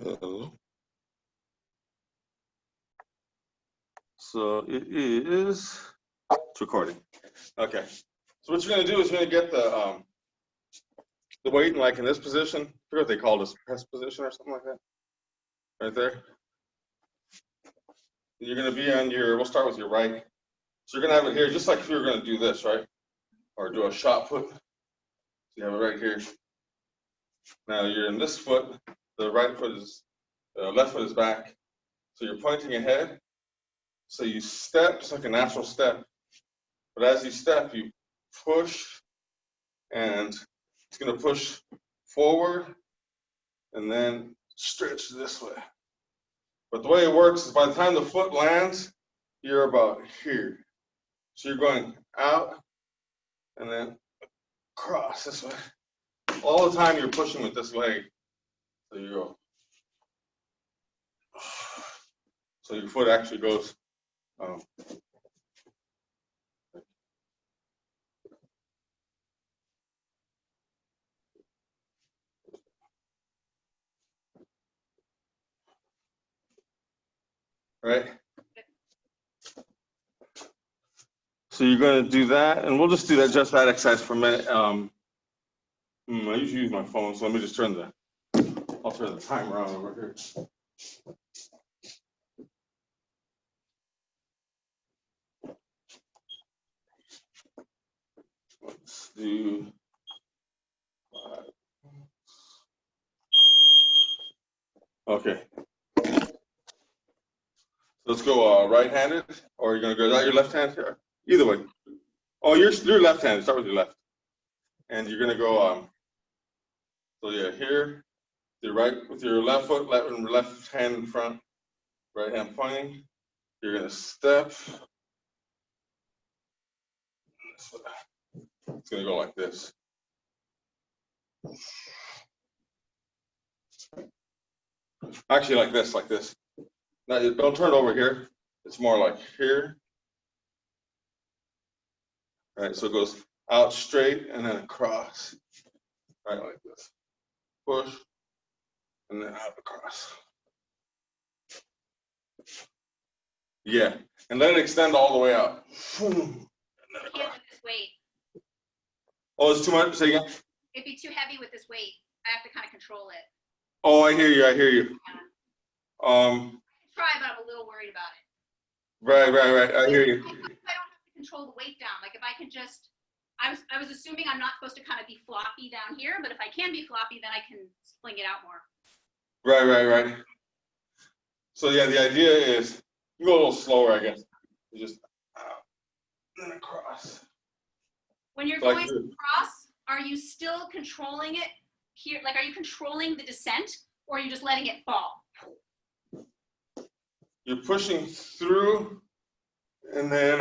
Hello. So it is recording. Okay. So what you're going to do is you're going to get the weight like in this position. I forget what they call this, press position or something like that. Right there. You're going to be on your. We'll start with your right. So you're going to have it here, just like if you were going to do this, right? Or do a shot put. So you have it right here. Now you're in this foot. The right foot is, left foot is back. So you're pointing ahead. So you step, just like a natural step. But as you step, you push, and it's going to push forward and then stretch this way. But the way it works is by the time the foot lands, you're about here. So you're going out and then across this way. All the time you're pushing with this leg. So you go. So your foot actually goes. Right? So you're going to do that, and we'll just do that, just that exercise for a minute. I usually use my phone, so let me just turn the timer on over here. Let's do 5. Okay. Let's go right-handed, or you're gonna go, is that your left hand? Either way. Oh, you're left-handed. Start with your left, and you're gonna go. So yeah, here, your right with your left foot, left hand in front, right hand pointing. You're gonna step. It's gonna go like this. Actually, like this, like this. Now, don't turn it over here. It's more like here. All right, so it goes out straight and then across. Right, like this. Push, and then out across. Yeah, and let it extend all the way out. And then can't with this weight. Oh, it's too much? Say again? It'd be too heavy with this weight. I have to kind of control it. Oh, I hear you, I hear you. Yeah. I can try, but I'm a little worried about it. Right, I hear you. I don't have to control the weight down. Like if I can just, I was assuming I'm not supposed to kind of be floppy down here, but if I can be floppy, then I can sling it out more. Right. So yeah, the idea is, you go a little slower, I guess. You just out, and across. When you're going across, are you still controlling it here? Like, are you controlling the descent, or are you just letting it fall? You're pushing through, and then,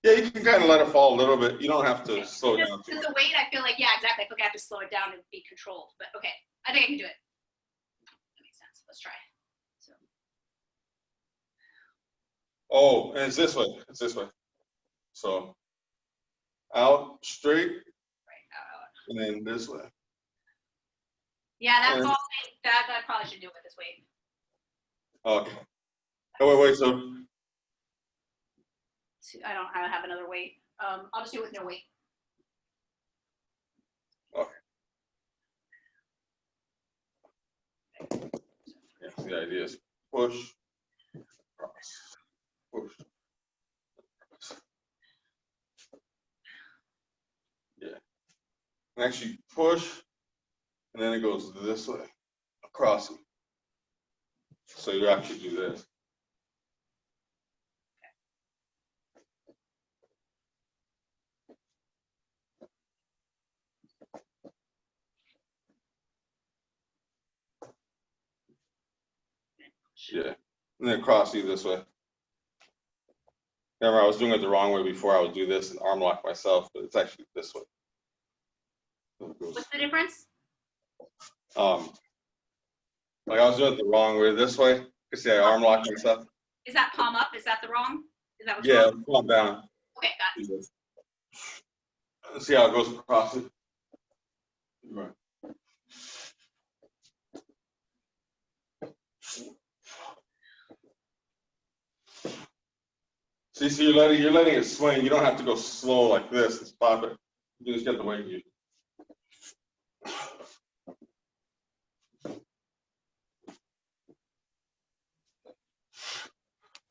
yeah, you can kind of let it fall a little bit. You don't have to slow it down too much. The weight, I feel like, yeah, exactly. I feel like I have to slow it down and be controlled. But okay, I think I can do it. That makes sense. Let's try. So. Oh, and it's this way. It's this way. So out straight, right, out. And then this way. Yeah, that probably should do it with this weight. Okay. Oh, wait. So I don't have another weight. I'll just do it with no weight. Okay. Yeah, the idea is push, cross, push, cross. Yeah. And actually push, and then it goes this way, across it. So you actually do this. Yeah, and then cross you this way. Remember, I was doing it the wrong way before. I would do this and arm lock myself, but it's actually this way. What's the difference? Like I was doing it the wrong way this way. You can see I arm lock myself. Is that palm up? Is that the wrong? Is that what's yeah, wrong? palm down. Okay, got it. Let's see how it goes across it. Right. See, so you're letting it swing. You don't have to go slow like this and stop it. You just get the weight.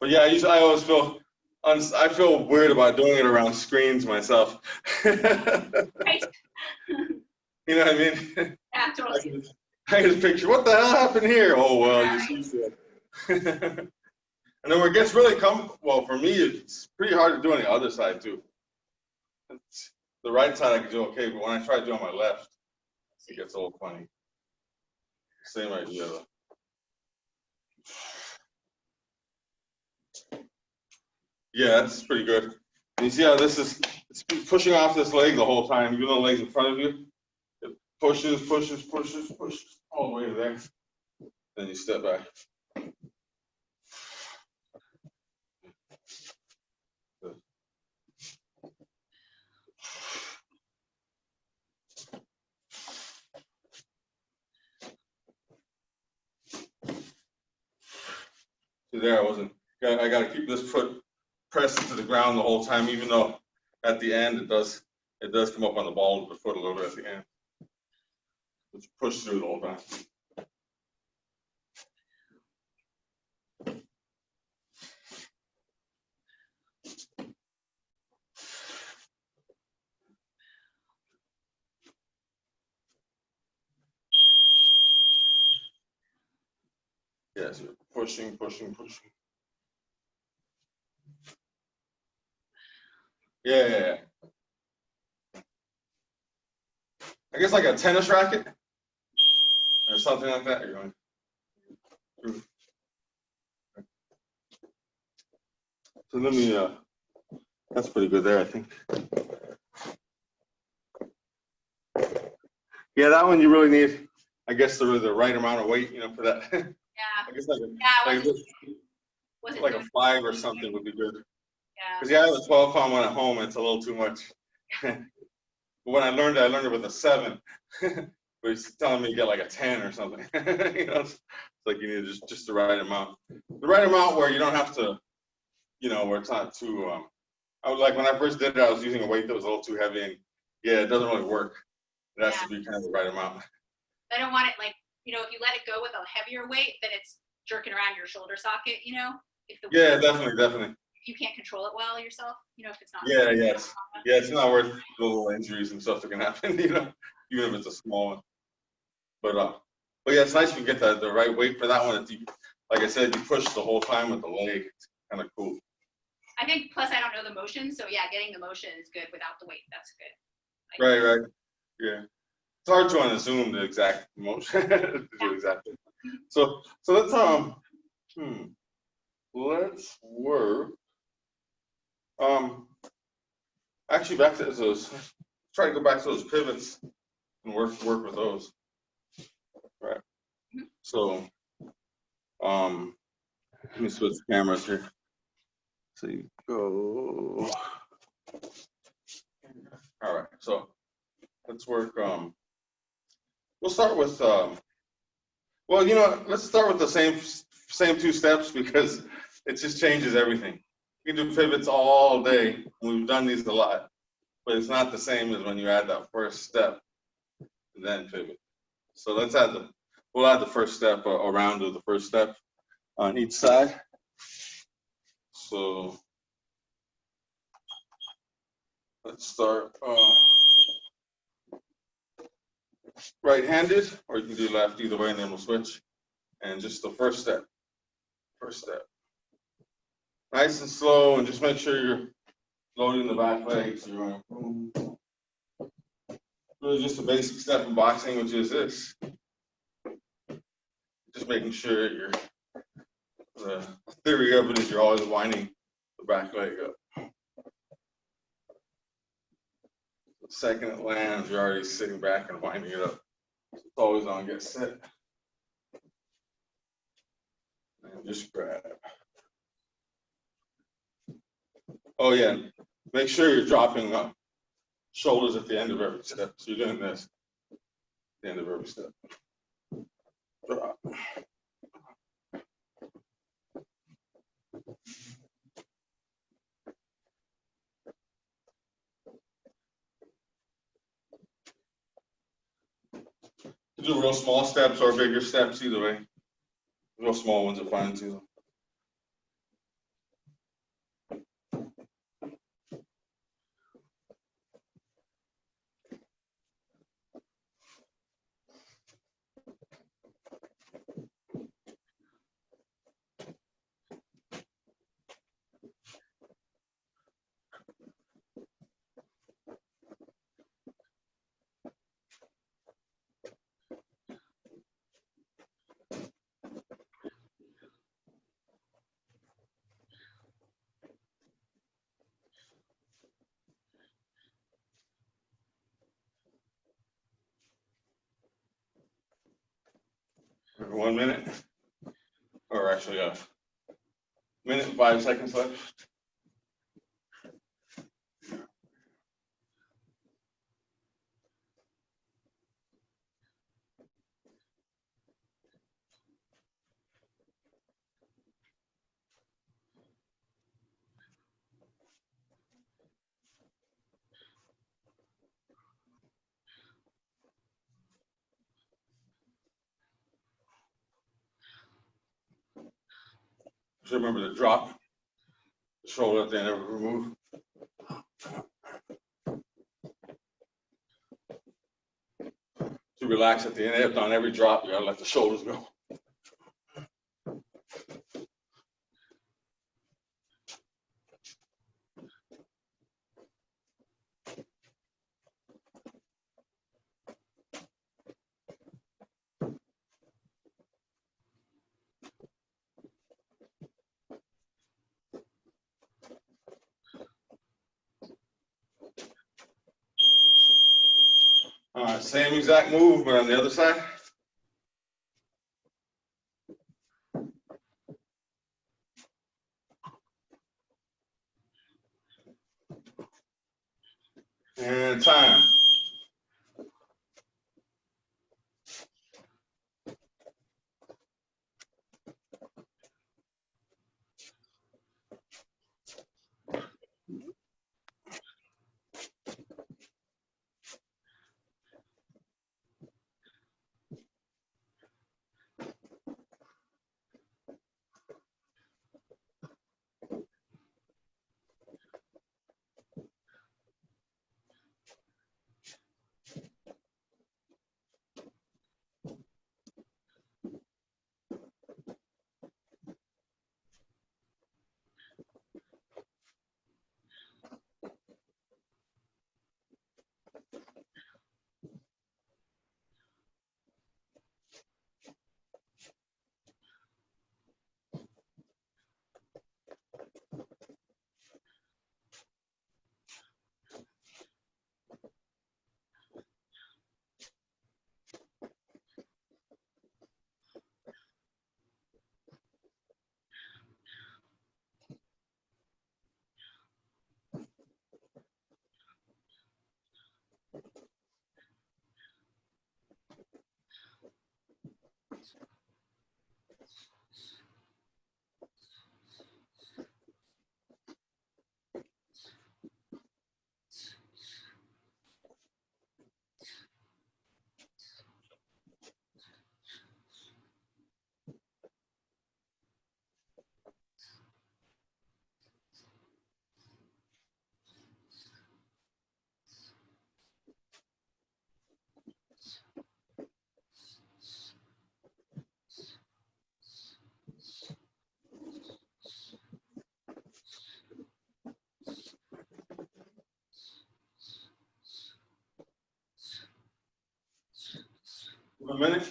But yeah, I always feel I feel weird about doing it around screens myself. Right. You know what I mean? Yeah, totally. I can just picture what the hell happened here. Oh well, Yeah, you see it. And then where it gets really well for me, it's pretty hard to do on the other side too. The right side I can do okay, but when I try to do on my left, it gets a little funny. Same idea though. Yeah, that's pretty good. And you see how it's pushing off this leg the whole time, even though the leg's in front of you. It pushes all the way to there. Then you step back. See there, I got to keep this foot pressed to the ground the whole time, even though at the end it does come up on the ball of the foot a little bit at the end. Just push through the whole time. Yes, you're pushing. Yeah. I guess like a tennis racket or something like that. You're going. So let me. That's pretty good there, I think. Yeah, that one you really need, I guess, the right amount of weight, for that. Yeah. I guess like a 5 or something would be good. Yeah. Because I have a 12-pound one at home, and it's a little too much. But when I learned it with a 7. But he's telling me to get like a 10 or something. It's like you need just the right amount. The right amount where you don't have to, where it's not too. I was like when I first did it, I was using a weight that was a little too heavy, and yeah, it doesn't really work. It has to be kind of the right amount. I don't want it if you let it go with a heavier weight, then it's jerking around your shoulder socket, If Definitely. If you can't control it well yourself, if it's not. Yes. Yeah, it's not worth the little injuries and stuff that can happen, even if it's a small one. But yeah, it's nice if you get the right weight for that one. Like I said, you push the whole time with the leg. It's kind of cool. I think plus I don't know the motion, so yeah, getting the motion is good without the weight. That's good. Right. Yeah. It's hard to assume the exact motion to do exactly. So let's let's work. Actually, back to those. Try to go back to those pivots and work with those. Right. So, let me switch cameras here. So you go. All right. So let's work. We'll start with. Well, let's start with the same 2 steps because it just changes everything. You can do pivots all day. We've done these a lot, but it's not the same as when you add that first step, then pivot. So we'll add the first step, a round of the first step on each side. So let's start right-handed, or you can do left, either way, and then we'll switch. And just the first step. Nice and slow, and just make sure you're loading the back leg. So you're going really just a basic step in boxing, which is this. Just making sure the theory of it is you're always winding the back leg up. The second it lands, you're already sitting back and winding it up. So it's always on, get set. And just grab. Oh yeah, make sure you're dropping shoulders at the end of every step. So you're doing this at the end of every step. Drop. Do real small steps or bigger steps, either way. Real small ones are fine too. For 1 minute, or actually a minute and 5 seconds left. Just remember to drop the shoulder at the end of every move. To relax at the end, on every drop, you gotta let the shoulders go. All right, same exact move, but on the other side. And time. A minute.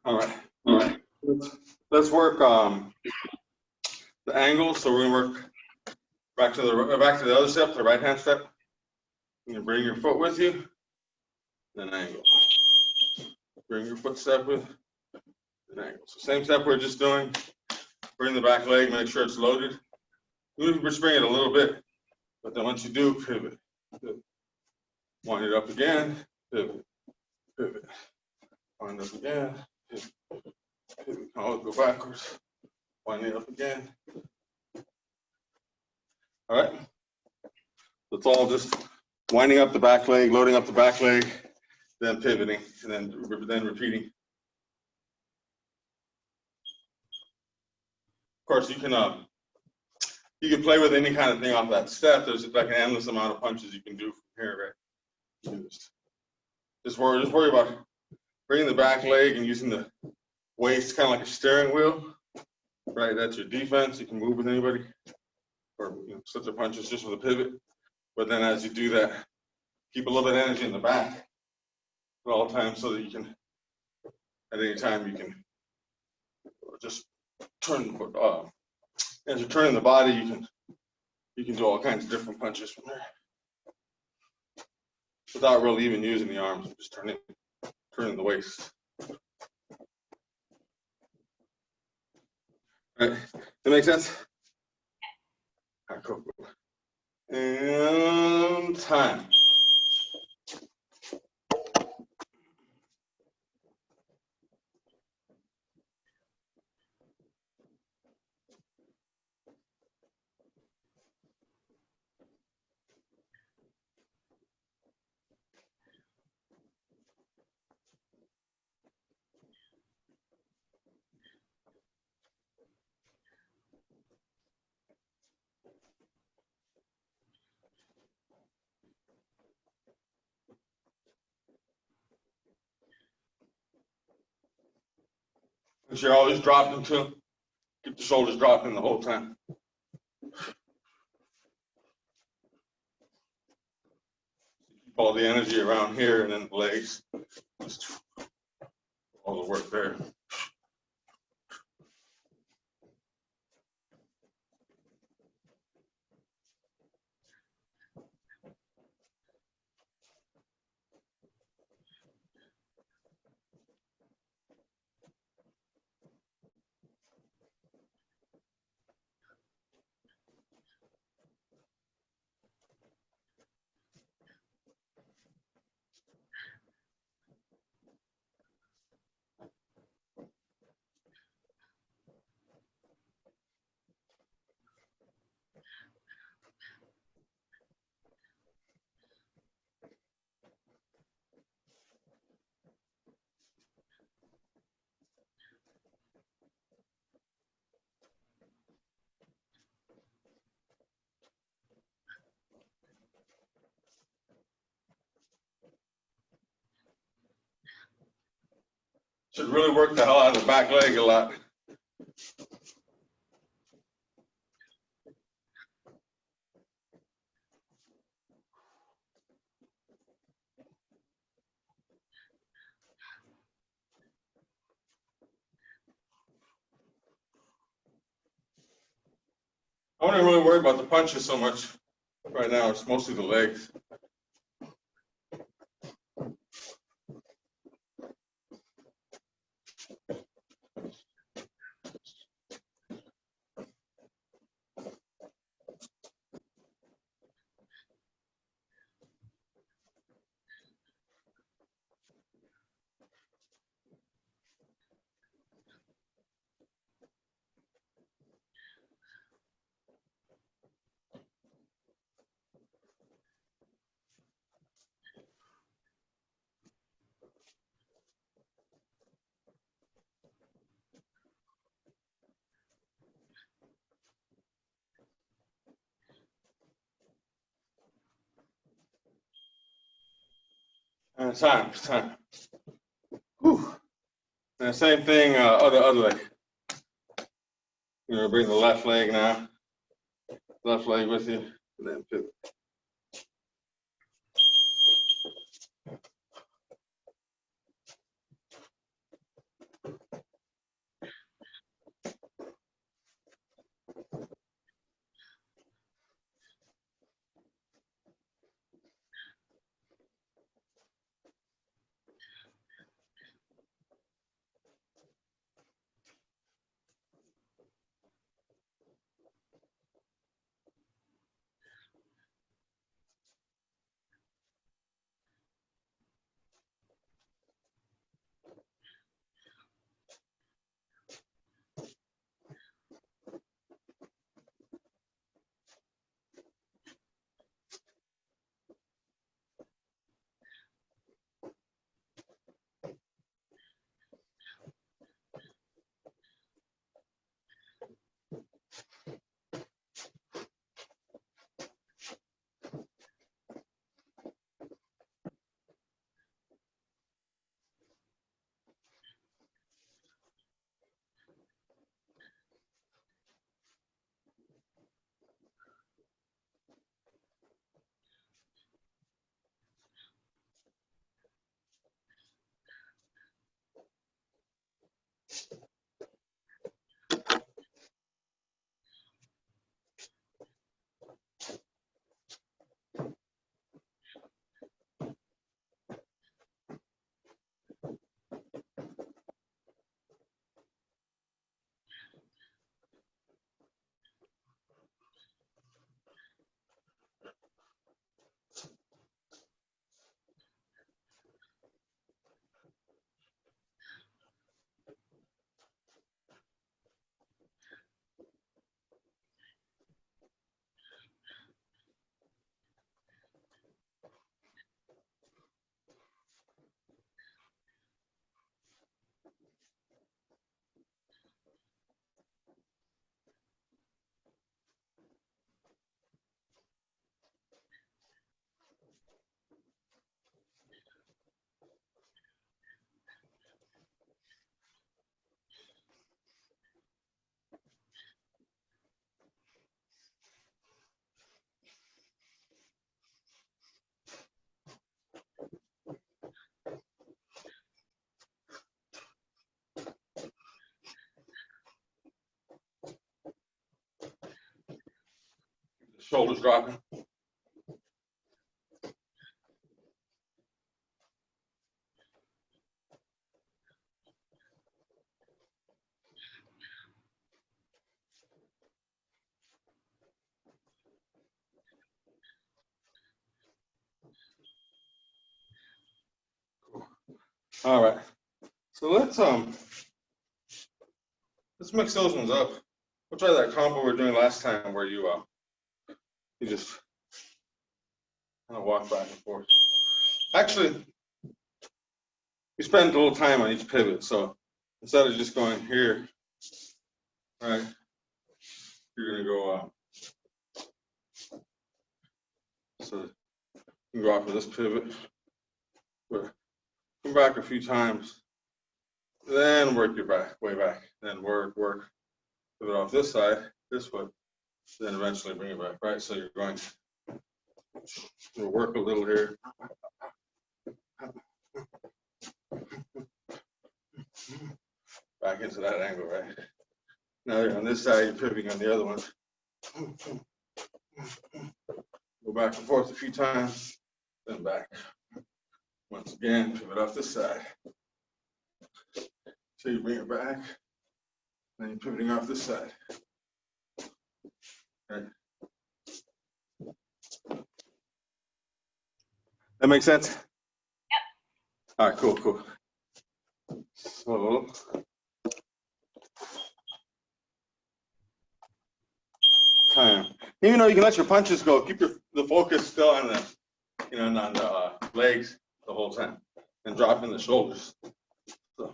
All right. All right. Let's work the angle. So we're gonna work back to the other step, the right hand step. You bring your foot with you, then angle. Bring your foot step with an angle. So same step we're just doing. Bring the back leg, make sure it's loaded. You just bring it a little bit, but then once you do, pivot. Wind it up again, pivot, pivot. Wind up again, pivot, pivot. I'll go backwards. Wind it up again. All right. It's all just winding up the back leg, loading up the back leg, then pivoting, and then repeating. Of course, you can play with any kind of thing off that step. There's like an endless amount of punches you can do from here, right? Just worry about bringing the back leg and using the waist kind of like a steering wheel, right? That's your defense. You can move with anybody, or set the punches just with a pivot. But then as you do that, keep a little bit of energy in the back at all times so that you can, at any time, you can just turn. As you're turning the body, you can do all kinds of different punches from there without really even using the arms. Just turning the waist. All right, that make sense? All right, cool. And time. And you're always dropping too. Keep the shoulders dropping the whole time. Keep all the energy around here and then the legs. Just all the work there. Should really work the hell out of the back leg a lot. I wouldn't really worry about the punches so much right now. It's mostly the legs. And time. Whew. And same thing, other leg. Bring the left leg now. Left leg with you, and then pivot. Shoulders dropping. Cool. All right. So let's mix those ones up. We'll try that combo we were doing last time where you just kind of walk back and forth. Actually, we spend a little time on each pivot, so instead of just going here, right, you're gonna go so you can go off of this pivot, but come back a few times, then work your way back, then work, pivot off this side, this foot, then eventually bring it back, right? So you're going to work a little here. Back into that angle, right? Now you're on this side, you're pivoting on the other one. Go back and forth a few times, then back. Once again, pivot off this side. So you bring it back, then you're pivoting off this side. Okay. That makes sense? Yep. All right, cool. So, time. Even though you can let your punches go, keep the focus still on the, on the legs the whole time, and dropping the shoulders. So.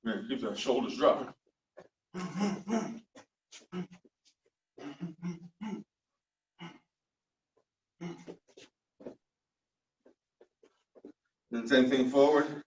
Man, keep the shoulders dropping. Then same thing forward.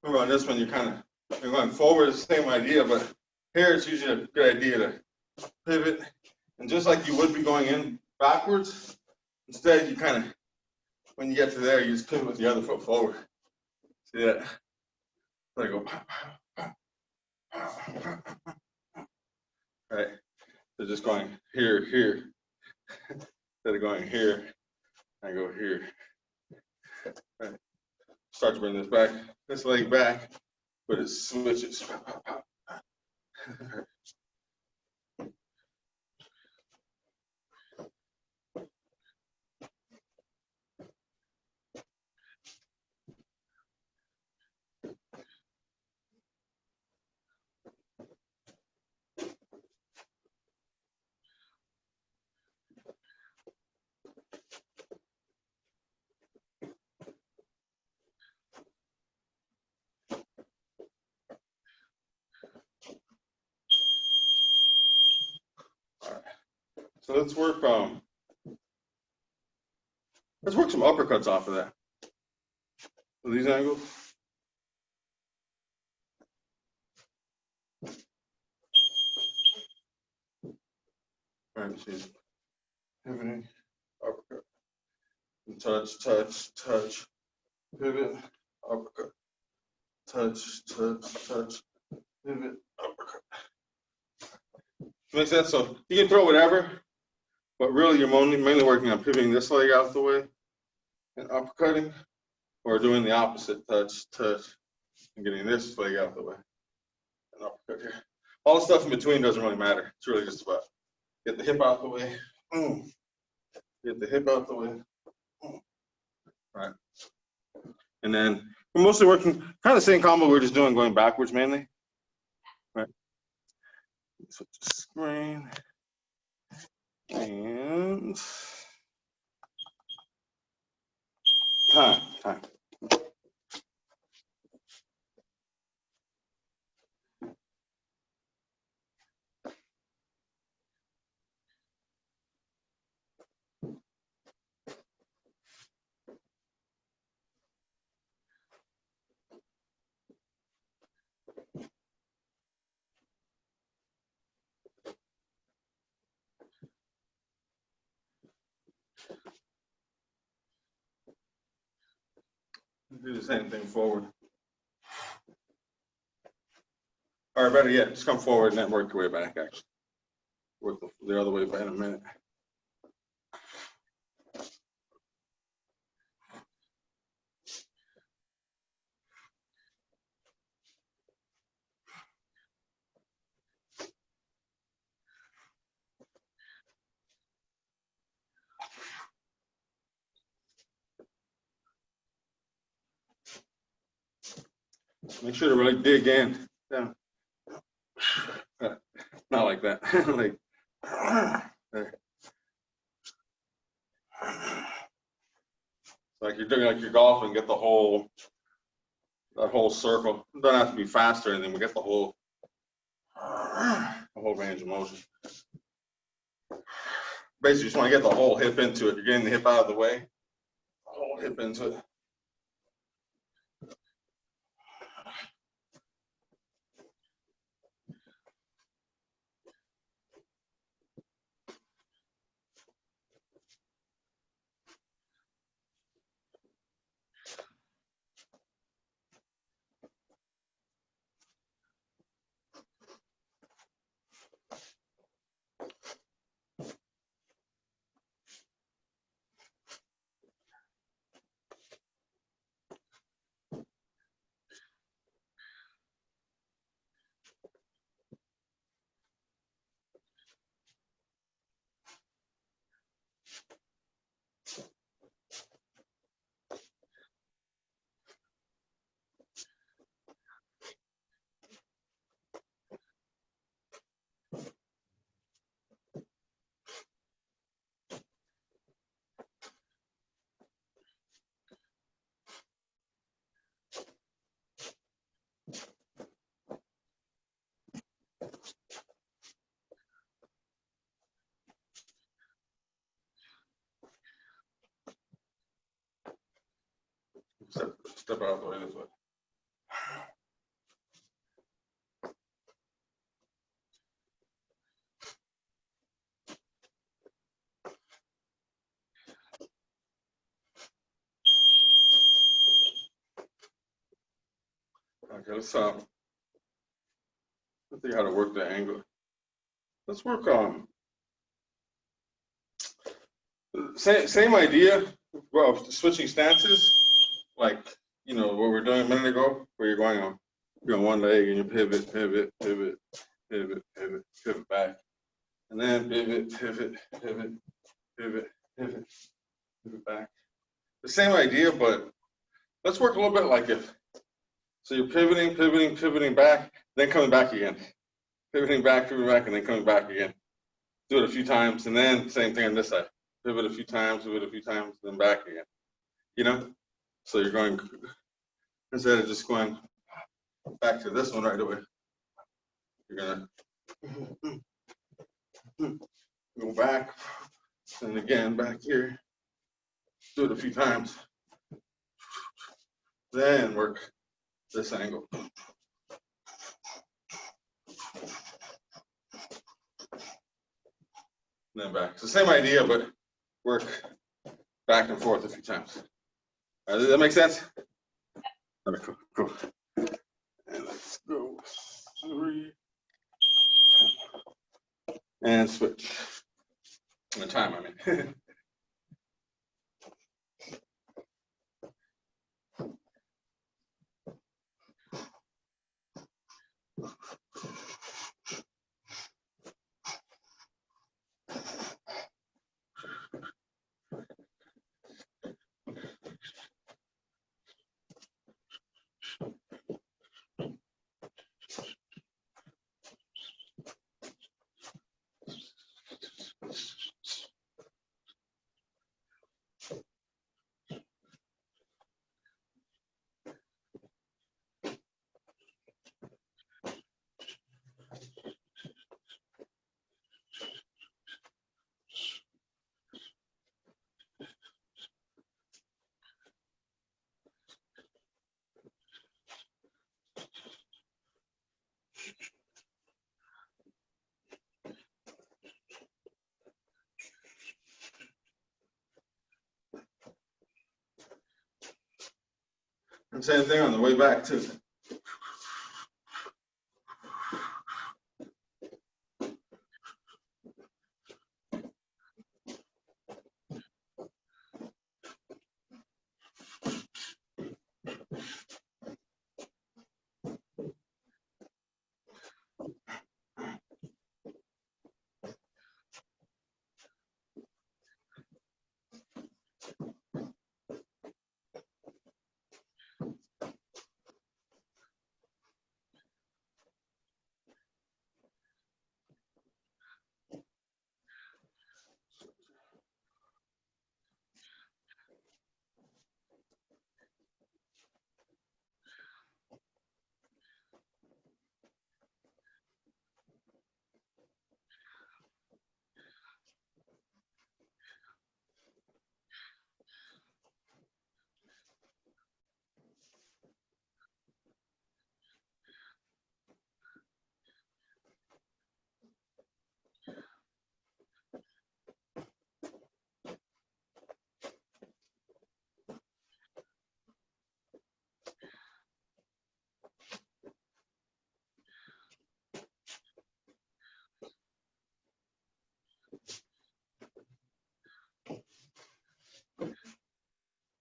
Remember on this one, you're going forward, it's the same idea, but here it's usually a good idea to pivot, and just like you would be going in backwards, instead you kind of, when you get to there, you just pivot with the other foot forward. See that? So I go, right? So just going here, instead of going here, I go here. Right. Start to bring this leg back, but it switches. So let's work some uppercuts off of that. So these angles. Right, she's pivoting, uppercut, and touch, touch, touch, pivot, uppercut, touch, touch, touch, pivot, uppercut. Makes sense? So you can throw whatever, but really you're mainly working on pivoting this leg out the way and uppercutting, or doing the opposite, touch, touch, and getting this leg out the way and uppercut here. All the stuff in between doesn't really matter. It's really just about get the hip out the way, get the hip out the way, right? And then we're mostly working kind of the same combo we're just doing, going backwards mainly, right? Switch the screen and time. Do the same thing forward. Or better yet, just come forward and then work your way back, actually. Work the other way back in a minute. Make sure to really dig in. Down. Not like that. Like there. Like you're doing like you're golfing, get the whole circle. It doesn't have to be faster, and then we get the whole range of motion. Basically, you just want to get the whole hip into it. You're getting the hip out of the way, the whole hip into it. Step out of the way this way. Okay, let's see how to work the angle. Let's work on same idea. Well, switching stances, like what we were doing a minute ago, where you're on one leg and you pivot, pivot, pivot, pivot, pivot, pivot back, and then pivot, pivot, pivot, pivot, pivot, pivot back. The same idea, but let's work a little bit like if. So you're pivoting, pivoting, pivoting back, then coming back again. Pivoting back, and then coming back again. Do it a few times, and then same thing on this side. Pivot a few times, then back again. So you're going, instead of just going back to this one right away, you're gonna go back, and again, back here. Do it a few times. Then work this angle. and then back. It's the same idea, but work back and forth a few times. Does that make sense? Okay, cool, cool. And let's go 3. And switch. And the time, I mean. And same thing on the way back too.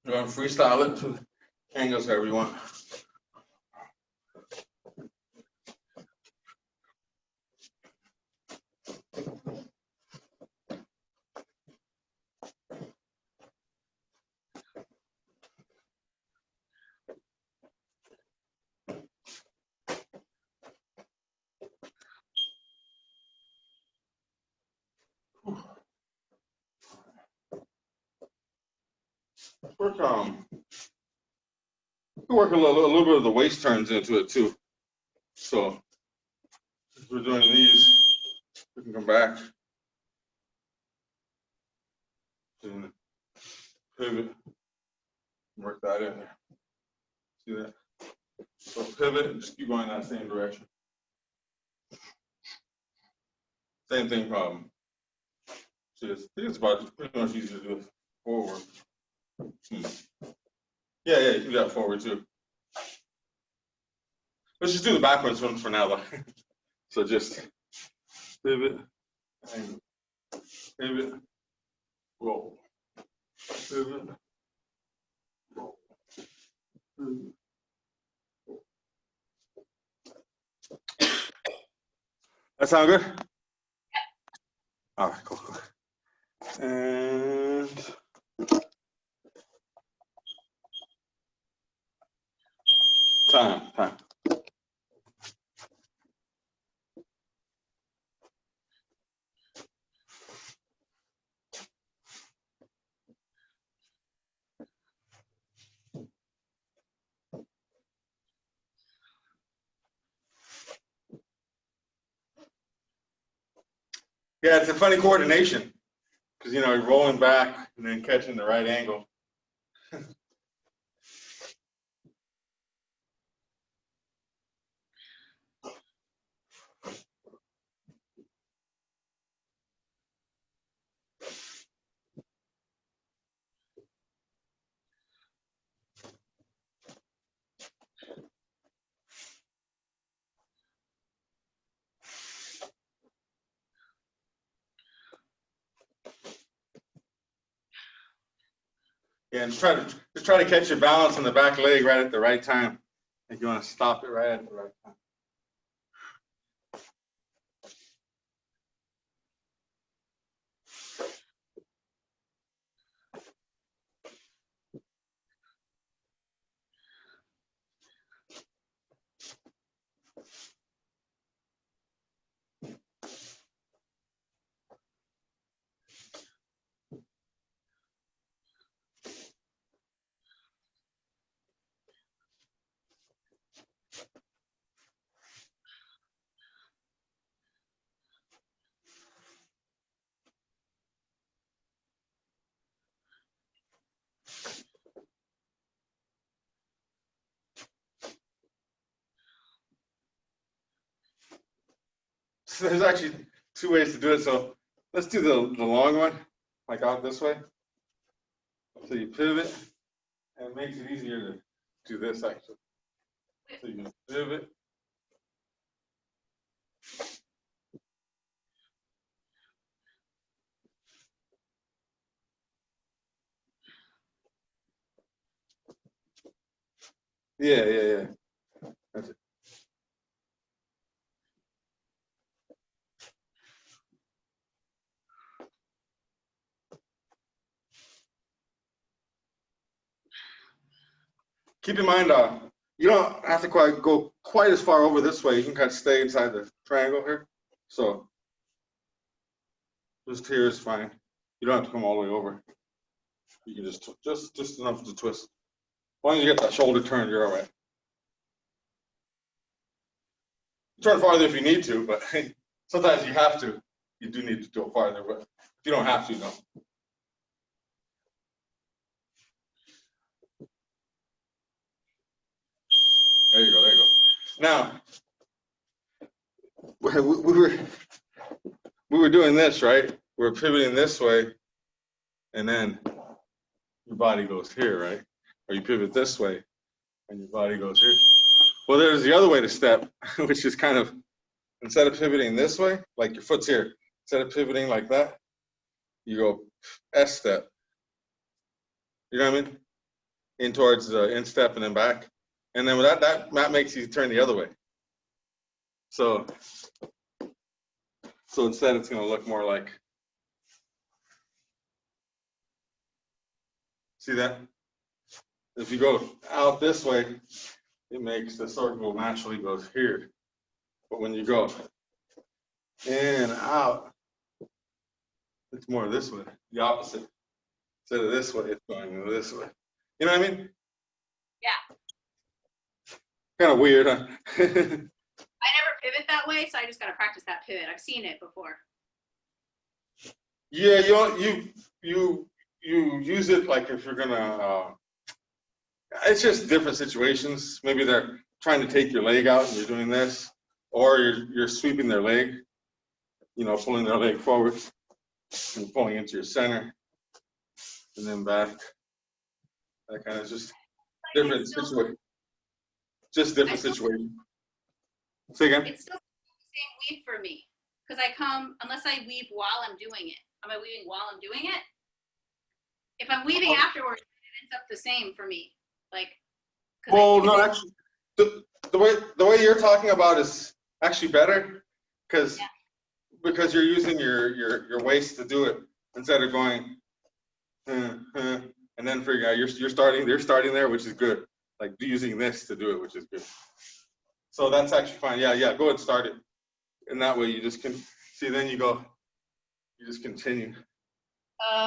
You want to freestyle it to angles however you want. Work a little bit of the waist turns into it too. So if we're doing these, we can come back and pivot, work that in there. See that? So pivot and just keep going that same direction. Same thing problem. See, I think it's about pretty much easier to do it forward. Yeah, you can do that forward too. Let's just do the backwards one for now though. So just pivot, and pivot, roll, pivot, roll, pivot, roll. That sound good? All right, cool. And time. Yeah, it's a funny coordination because you know you're rolling back and then catching the right angle. And just try to catch your balance on the back leg right at the right time. Like you want to stop it right at the right time. So there's actually 2 ways to do it. So let's do the long one, like out this way. So you pivot, and it makes it easier to do this actually. So you pivot. Yeah. That's it. Keep in mind, you don't have to go quite as far over this way. You can kind of stay inside the triangle here. So just here is fine. You don't have to come all the way over. You can just enough to twist. As long as you get that shoulder turned, you're all right. Turn farther if you need to, but sometimes you have to. You do need to go farther, but if you don't have to, no. There you go. Now, we were doing this, right? We were pivoting this way, and then your body goes here, right? Or you pivot this way, and your body goes here. Well, there's the other way to step, which is kind of, instead of pivoting this way, like your foot's here, instead of pivoting like that, you go S step. You know what I mean? In towards the instep and then back. And then with that makes you turn the other way. So instead it's going to look more like, see that? If you go out this way, it makes the circle naturally goes here. But when you go in and out, it's more this way, the opposite. Instead of this way, it's going this way. You know what I mean? Yeah. Kind of weird, huh? I never pivot that way, so I just got to practice that pivot. I've seen it before. Yeah, you use it like if you're gonna. It's just different situations. Maybe they're trying to take your leg out and you're doing this, or you're sweeping their leg. You know, pulling their leg forward and pulling into your center, and then back. That kind of just different situation. Just different situation. Say again. It's still the same weave for me because I come unless I weave while I'm doing it. Am I weaving while I'm doing it? If I'm weaving afterwards, it ends up the same for me. Like, well, no, actually, the way you're talking about is actually better because you're using your waist to do it instead of going and then figuring out you're starting there, which is good. Like using this to do it, which is good. So that's actually fine. Yeah, go ahead and start it. And that way you just can see. Then you just continue.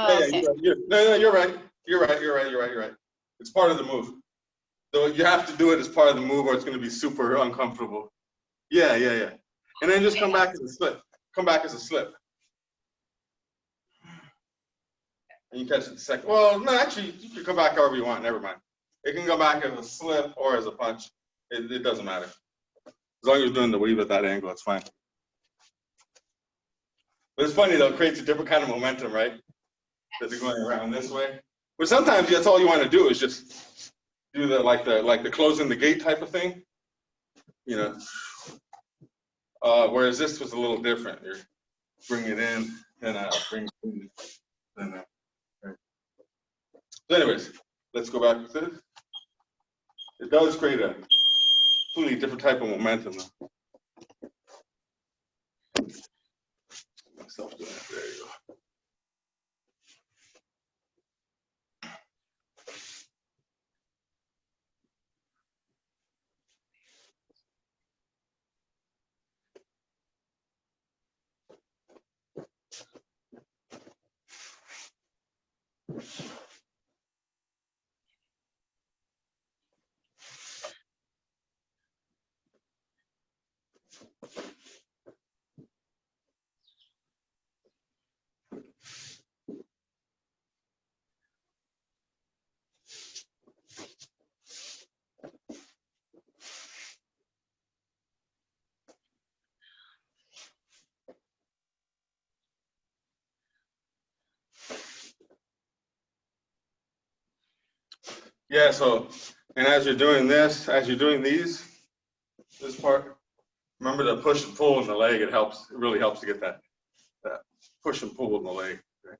okay. No, you're right. You're right. It's part of the move. So you have to do it as part of the move, or it's going to be super uncomfortable. Yeah. And then just come back as a slip. Come back as a slip. And you catch it the second. Well, no, actually, you can come back however you want. Never mind. It can go back as a slip or as a punch. It doesn't matter. As long as you're doing the weave at that angle, it's fine. But it's funny though, it creates a different kind of momentum, right? Because you're going around this way. But sometimes that's all you want to do is just do the like the closing the gate type of thing. You know. Whereas this was a little different. You're bring it in, then bring it in, then right. So anyways, let's go back with this. It does create a completely different type of momentum. Myself doing it. There you go. Yeah, so, and as you're doing this, as you're doing this part, remember to push and pull in the leg. It helps, it really helps to get that push and pull in the leg. Okay.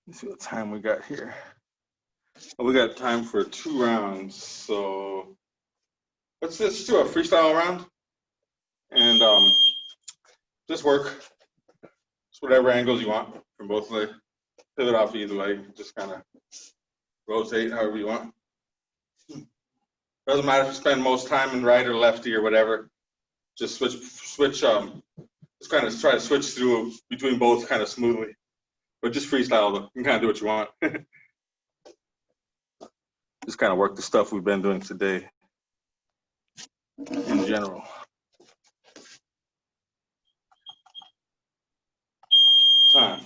Let's see what time we got here. Well, we got time for 2 rounds, so let's do a freestyle round and just work just whatever angles you want from both legs. Pivot off either leg, just kind of rotate however you want. Doesn't matter if you spend most time in right or lefty or whatever. Just switch. Just kind of try to switch through between both kind of smoothly, but just freestyle though. You can kind of do what you want. Just kind of work the stuff we've been doing today in general. Time.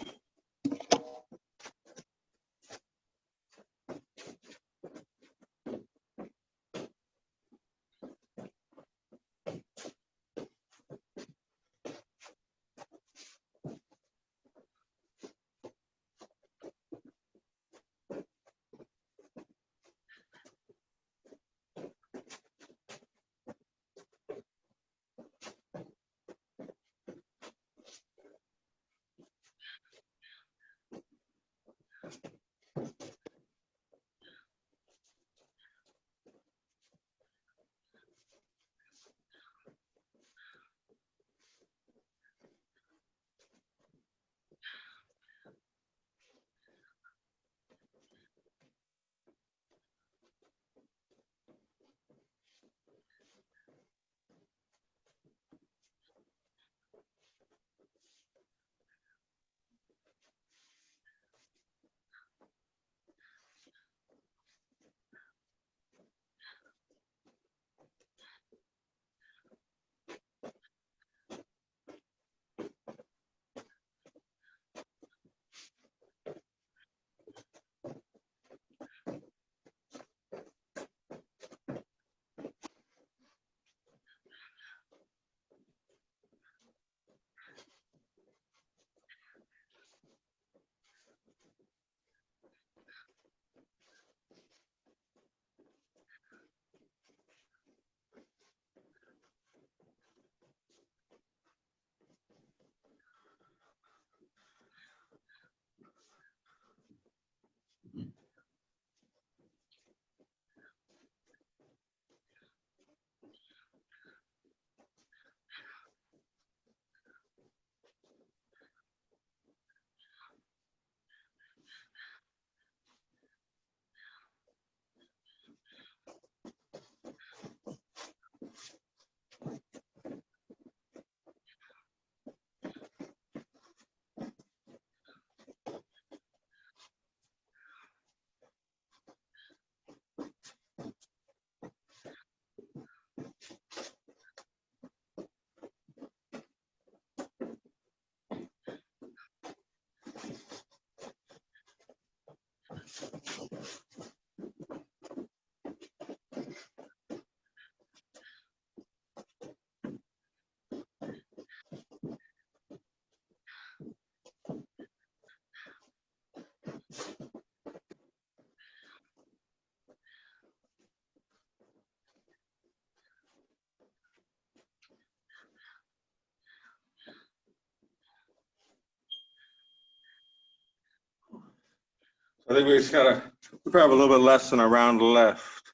I think we just gotta, we probably have a little bit less than a round left.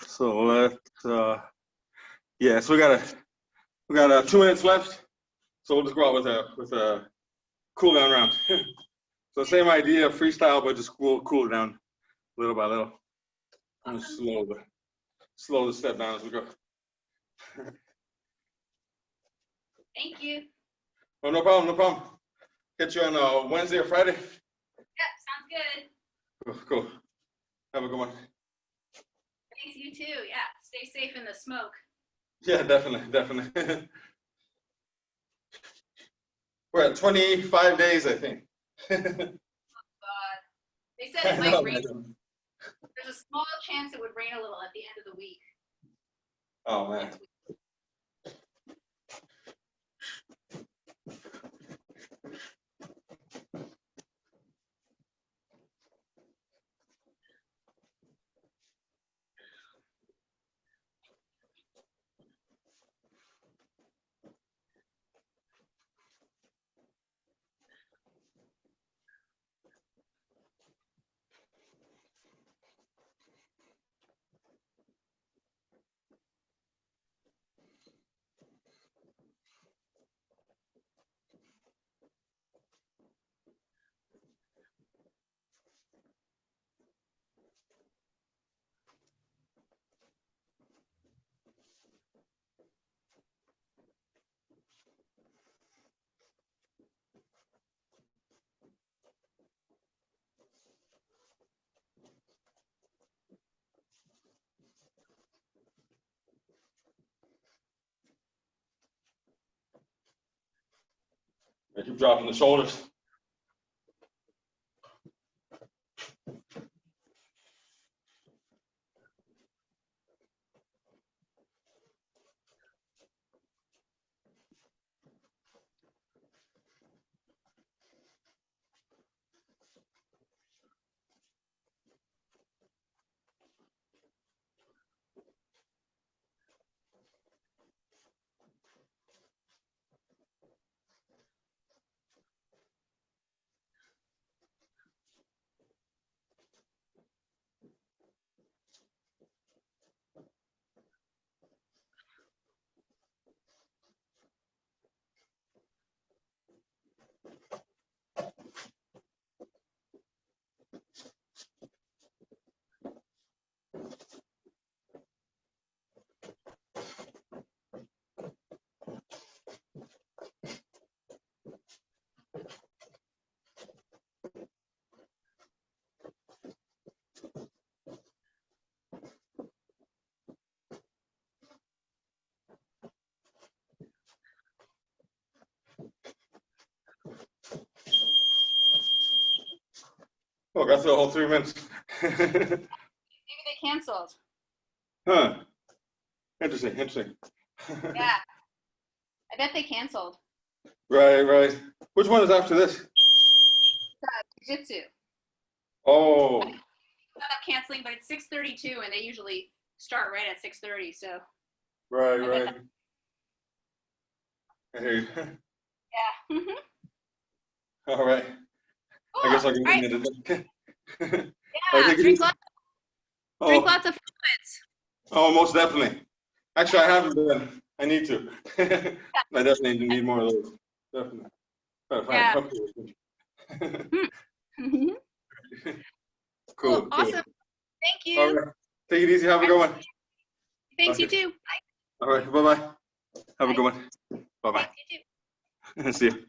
So yeah, so we got 2 minutes left. So we'll just go out with a cool down round. So same idea, freestyle, but just cool down little by little. And slow the step down as we go. Thank you. Oh, no problem, no problem. Catch you on Wednesday or Friday. Yep, sounds good. Cool. Have a good one. Thanks, you too. Yeah, stay safe in the smoke. Yeah, definitely. We're at 25 days, I think. Oh, God. They said it might rain. There's a small chance it would rain a little at the end of the week. Oh, man. I keep dropping the shoulders. Oh, got through the whole 3 minutes. Maybe they canceled. Huh. Interesting. Yeah, I bet they canceled. Right. Which one is after this? Jiu-jitsu. Oh, I'm canceling, but it's 6:32, and they usually start right at 6:30. So right. I hear you. yeah. All right. Cool. I guess I can All right. get it. All right, Yeah. take it Drink easy. lots Oh, of fluids. oh, most definitely. Actually, I haven't been. I need to. I definitely need more of those. Definitely. Try to find Yeah. a Mhm. Cool, cool. Awesome. Thank you. All right. Take it easy. Have a good one. Thanks, you Okay. too. Bye. All right. Bye-bye. Have a Bye. good one. Bye-bye. Thanks, you too. See you.